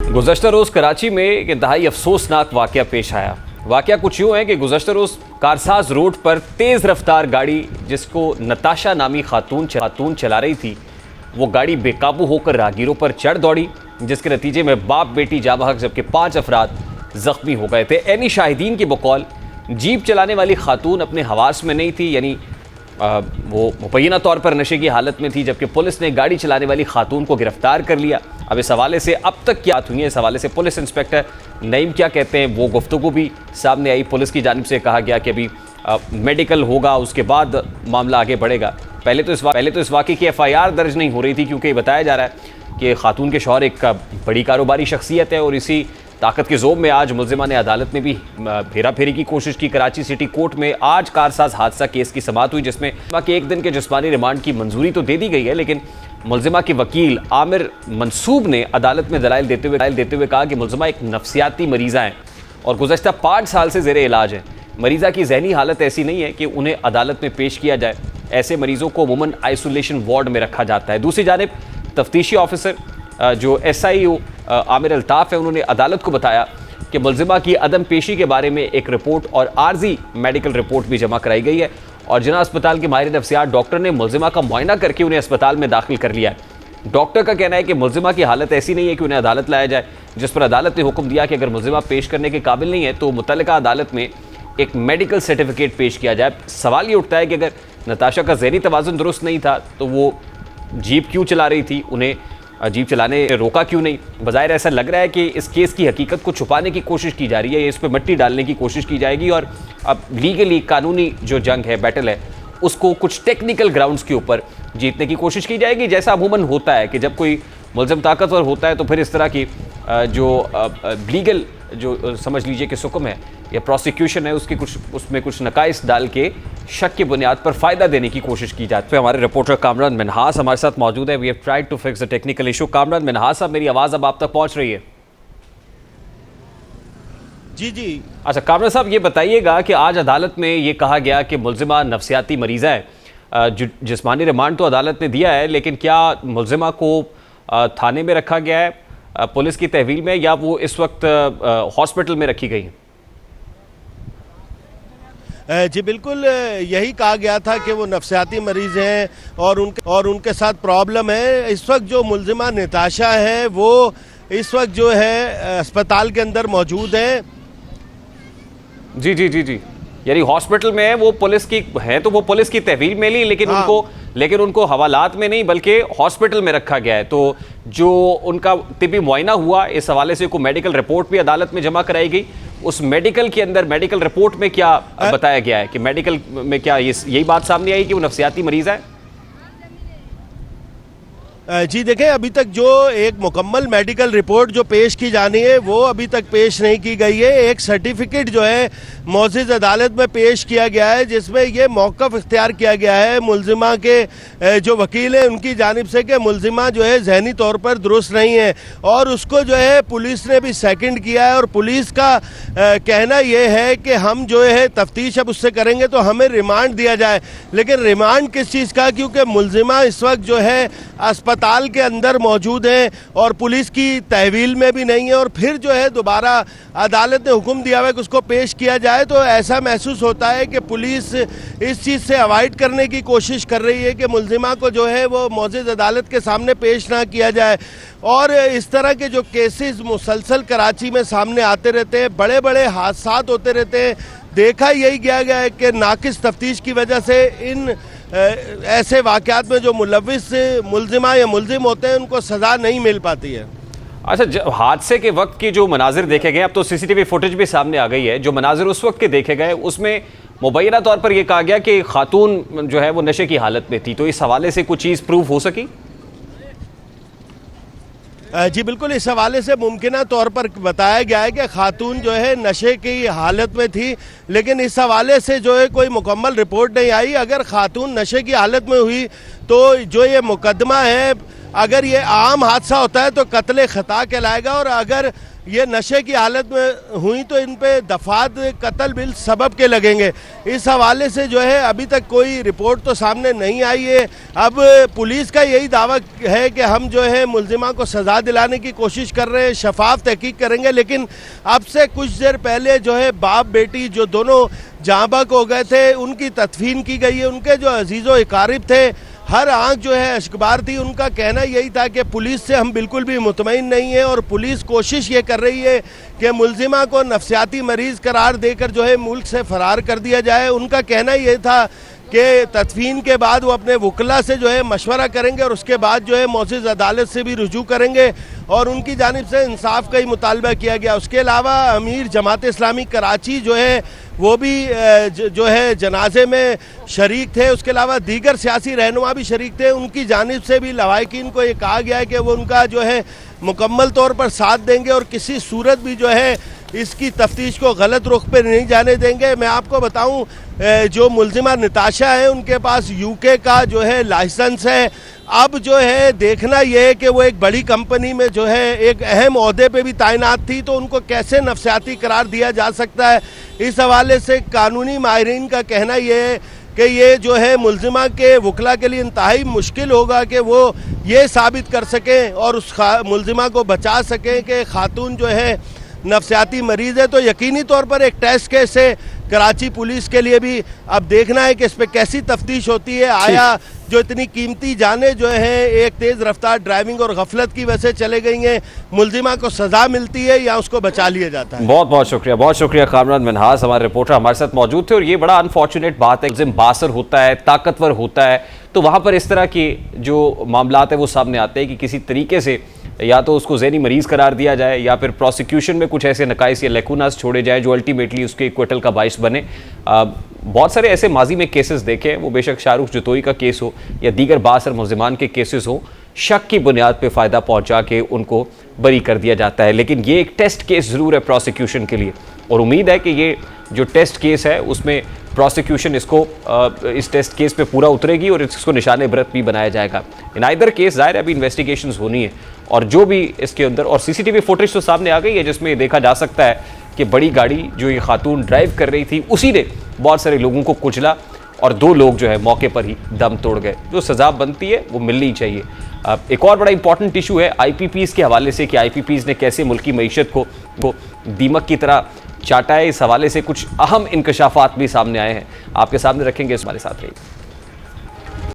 गुज़श्ता रोज़ कराची में एक इंतहाई अफसोसनाक वाक़या पेश आया। वाक़या कुछ यूँ है कि गुज़श्ता रोज़ कारसाज रोड पर तेज़ रफ्तार गाड़ी जिसको नताशा नामी खातून चला रही थी, वो गाड़ी बेकाबू होकर राहगीरों पर चढ़ दौड़ी, जिसके नतीजे में बाप बेटी जाँ बहक जबकि 5 अफराद ज़ख्मी हो गए थे। ऐनी शाहिदीन के बकौल जीप चलाने वाली खातून अपने हवास में नहीं थी, यानी वो मुबैना तौर पर नशे की हालत में थी, जबकि पुलिस ने गाड़ी चलाने वाली खातून को गिरफ्तार कर लिया। अब इस हवाले से अब तक क्या हुई है, इस हवाले से पुलिस इंस्पेक्टर नईम क्या कहते हैं वो गुफ्तगू भी सामने आई। पुलिस की जानिब से कहा गया कि अभी मेडिकल होगा, उसके बाद मामला आगे बढ़ेगा। पहले तो इस वाक़े की FIR दर्ज नहीं हो रही थी, क्योंकि बताया जा रहा है कि खातून के शौहर एक बड़ी कारोबारी शख्सियत है और इसी ताकत के ज़ोम में आज मुल्ज़िमा ने अदालत में भी फेरा फेरी की कोशिश की। कराची सिटी कोर्ट में आज कारसाज हादसा केस की समाअत हुई, जिसमें कि 1 दिन के जिस्मानी रिमांड की मंजूरी तो दे दी गई है, लेकिन मुल्ज़िमा के वकील आमिर मंसूब ने अदालत में दलाइल देते हुए कहा कि मुल्ज़िमा एक नफ्सियाती मरीज़ा है और गुज़श्ता 5 साल से ज़ेरे इलाज है। मरीज़ा की जहनी हालत ऐसी नहीं है कि उन्हें अदालत में पेश किया जाए। ऐसे मरीज़ों को अमूमन आइसोलेशन वार्ड में रखा जाता है। दूसरी जानिब तफ्तीशी ऑफिसर जो SIO आमिर अल्ताफ़ है, उन्होंने अदालत को बताया कि मुल्ज़िमा की अदम पेशी के बारे में एक रिपोर्ट और आर्जी मेडिकल रिपोर्ट भी जमा कराई गई है और जिना अस्पताल के माहिर नफ्सियात डॉक्टर ने मुल्ज़िमा का मुआयना करके उन्हें अस्पताल में दाखिल कर लिया है। डॉक्टर का कहना है कि मुल्ज़िमा की हालत ऐसी नहीं है कि उन्हें अदालत लाया जाए, जिस पर अदालत ने हुक्म दिया कि अगर मुल्ज़िमा पेश करने के काबिल नहीं है तो मुतल्लिका अदालत में एक मेडिकल सर्टिफिकेट पेश किया जाए। सवाल ये उठता है कि अगर नताशा का ज़हनी तवाज़ुन दुरुस्त नहीं था तो वो जीप क्यों चला रही थी, उन्हें जीप चलाने रोका क्यों नहीं। बज़ाहिर ऐसा लग रहा है कि इस केस की हकीकत को छुपाने की कोशिश की जा रही है, इस पर मिट्टी डालने की कोशिश की जाएगी और अब लीगली कानूनी जो जंग है, बैटल है, उसको कुछ टेक्निकल ग्राउंड्स के ऊपर जीतने की कोशिश की जाएगी। जैसा अमूमन होता है कि जब कोई मुल्ज़िम ताकतवर होता है तो फिर इस तरह की जो लीगल जो समझ लीजिए कि हुक्म है या प्रोसिक्यूशन है उसमें कुछ नकाइस डाल के शक की बुनियाद पर फ़ायदा देने की कोशिश की जाती है। हमारे रिपोर्टर कामरान मिन्हास हमारे साथ मौजूद है। We have tried to fix the technical issue. Kamran Minhas साहब, मेरी आवाज़ अब आप तक पहुँच रही है? जी। अच्छा कामरान साहब, ये बताइएगा कि आज अदालत में ये कहा गया कि मुल्ज़िमा नफ्सियाती मरीज़ा है, जिस्मानी रिमांड तो अदालत ने दिया है, लेकिन क्या मुल्ज़िमा को थाने में रखा गया है पुलिस की तहवील में, या वो इस वक्त हॉस्पिटल में रखी गई है? जी बिल्कुल, यही कहा गया था कि वो नफ्सियाती मरीज़ हैं और उनके साथ प्रॉब्लम है। इस वक्त जो मुल्ज़िमा नताशा है वो इस वक्त जो है अस्पताल के अंदर मौजूद है। जी, यानी हॉस्पिटल में है, वो पुलिस की है तो वो पुलिस की तहवील में ली, लेकिन उनको हवालात में नहीं बल्कि हॉस्पिटल में रखा गया है। तो जो उनका तिबी मुआयना हुआ, इस हवाले से को मेडिकल रिपोर्ट भी अदालत में जमा कराई गई। उस मेडिकल के अंदर मेडिकल रिपोर्ट में क्या बताया गया है कि मेडिकल में क्या यही बात सामने आई कि वो नफ्सियाती मरीज़ है? जी देखें, अभी तक जो एक मुकम्मल मेडिकल रिपोर्ट जो पेश की जानी है वो अभी तक पेश नहीं की गई है। एक सर्टिफिकेट जो है मौजूद अदालत में पेश किया गया है, जिसमें ये मौक़िफ़ इख्तियार किया गया है मुल्ज़िमा के जो वकील हैं उनकी जानिब से कि मुल्ज़िमा जो है जहनी तौर पर दुरुस्त नहीं है और उसको जो है पुलिस ने भी सेकंड किया है और पुलिस का कहना ये है कि हम जो है तफ्तीश अब उससे करेंगे तो हमें रिमांड दिया जाए। लेकिन रिमांड किस चीज़ का, क्योंकि मुल्ज़िमा इस वक्त जो है अस्पताल के अंदर मौजूद हैं और पुलिस की तहवील में भी नहीं है और फिर जो है दोबारा अदालत ने हुक्म दिया हुआ कि उसको पेश किया जाए, तो ऐसा महसूस होता है कि पुलिस इस चीज़ से अवॉइड करने की कोशिश कर रही है कि मुल्ज़िमा को जो है वो मौजूद अदालत के सामने पेश ना किया जाए। और इस तरह के जो केसेस मुसलसल कराची में सामने आते रहते हैं, बड़े बड़े हादसा होते रहते हैं। देखा यही गया है कि नाकिस तफ्तीश की वजह से इन ऐसे वाक़यात में जो मुलव्विस मुल्ज़िमा या मुल्ज़िम होते हैं उनको सज़ा नहीं मिल पाती है। अच्छा, हादसे के वक्त की जो मनाजिर देखे गए, अब तो CCTV फुटेज भी सामने आ गई है, जो मनाजिर उस वक्त के देखे गए उसमें मुबैना तौर पर यह कहा गया कि खातून जो है वो नशे की हालत में थी, तो इस हवाले से कुछ चीज़ प्रूव हो सकी? जी बिल्कुल, इस हवाले से मुमकिना तौर पर बताया गया है कि खातून जो है नशे की हालत में थी, लेकिन इस हवाले से जो है कोई मुकम्मल रिपोर्ट नहीं आई। अगर खातून नशे की हालत में हुई तो जो ये मुकदमा है अगर ये आम हादसा होता है तो कत्ले खता कहलाएगा, और अगर ये नशे की हालत में हुई तो इन पे दफात कत्ल बिल सबब के लगेंगे। इस हवाले से जो है अभी तक कोई रिपोर्ट तो सामने नहीं आई है। अब पुलिस का यही दावा है कि हम जो है मुल्जिमा को सज़ा दिलाने की कोशिश कर रहे हैं, शफाफ तहकीक करेंगे। लेकिन अब से कुछ देर पहले जो है बाप बेटी जो दोनों जाँ बहक हो गए थे उनकी तदफीन की गई है। उनके जो अजीज़ो अकारिब थे, हर आंख जो है अश्कबार थी। उनका कहना यही था कि पुलिस से हम बिल्कुल भी मुतमईन नहीं है और पुलिस कोशिश ये कर रही है कि मुल्जिमा को नफ्सियाती मरीज़ करार देकर जो है मुल्क से फ़रार कर दिया जाए। उनका कहना ये था कि तदफीन के बाद वो अपने वकला से जो है मशवरा करेंगे और उसके बाद जो है मोअज़्ज़िज़ अदालत से भी रुजू करेंगे, और उनकी जानिब से इंसाफ का ही मुतालबा किया गया। उसके अलावा अमीर जमात इस्लामी कराची जो है वो भी जो है जनाजे में शरीक थे। उसके अलावा दीगर सियासी रहनुमा भी शरीक थे। उनकी जानिब से भी लवाहिकीन को ये कहा गया है कि वो उनका जो है मुकम्मल तौर पर साथ देंगे और किसी सूरत भी जो है इसकी तफ्तीश को गलत रुख पर नहीं जाने देंगे। मैं आपको बताऊं, जो मुल्जिमा नताशा है उनके पास यूके का जो है लाइसेंस है। अब जो है देखना यह है कि वो एक बड़ी कंपनी में जो है एक अहम ओहदे पे भी तैनात थी, तो उनको कैसे नफ्सियाती करार दिया जा सकता है। इस हवाले से कानूनी माहिरीन का कहना यह है कि ये जो है मुल्जिमा के वकला के लिए इंतहाई मुश्किल होगा कि वो ये साबित कर सकें और उस मुल्जिमा को बचा सकें कि खातून जो है नफ्सियाती मरीज़ है। तो यकीनी तौर पर एक टेस्ट केस है कराची पुलिस के लिए भी। अब देखना है कि इस पर कैसी तफ्तीश होती है। आया जो इतनी कीमती जानें जो है एक तेज़ रफ्तार ड्राइविंग और गफलत की वजह से चले गई हैं, मुल्जिमा को सज़ा मिलती है या उसको बचा लिया जाता है। बहुत बहुत शुक्रिया कामरान मिन्हास, हमारे रिपोर्टर हमारे साथ मौजूद थे। और ये बड़ा अनफॉर्चुनेट बात है, जिम बासर होता है, ताकतवर होता है, तो वहाँ पर इस तरह के जो मामलात है वो सामने आते हैं कि किसी तरीके से या तो उसको ज़हनी मरीज़ करार दिया जाए या फिर प्रोसिक्यूशन में कुछ ऐसे नकाइस या लेकुनास छोड़े जाए जो अल्टीमेटली उसके इक्वटल का बाइस बने। बहुत सारे ऐसे माजी में केसेस देखे हैं, वो बेशक शाहरुख जतोई का केस हो या दीगर बासर मुल्जिमान के केसेस हो, शक की बुनियाद पे फ़ायदा पहुंचा के उनको बरी कर दिया जाता है। लेकिन ये एक टेस्ट केस ज़रूर है प्रोसिक्यूशन के लिए, और उम्मीद है कि ये जो टेस्ट केस है उसमें प्रोसिक्यूशन इसको इस टेस्ट केस पे पूरा उतरेगी और इसको निशाने इबरत भी बनाया जाएगा। इन आइदर केस ज़ाहिर है अभी इन्वेस्टिगेशंस होनी है, और जो भी इसके अंदर, और सीसीटीवी फुटेज तो सामने आ गई है जिसमें देखा जा सकता है कि बड़ी गाड़ी जो ये खातून ड्राइव कर रही थी उसी ने बहुत सारे लोगों को कुचला और 2 लोग जो है मौके पर ही दम तोड़ गए। जो सज़ा बनती है वो मिलनी चाहिए। एक और बड़ा इंपॉर्टेंट इशू है IPPs के हवाले से कि IPPs ने कैसे मुल्की मईशत को दीमक की तरह चाटा है। इस हवाले से कुछ अहम इंकशाफात भी सामने आए हैं, आपके सामने रखेंगे। हमारे साथ रहिए।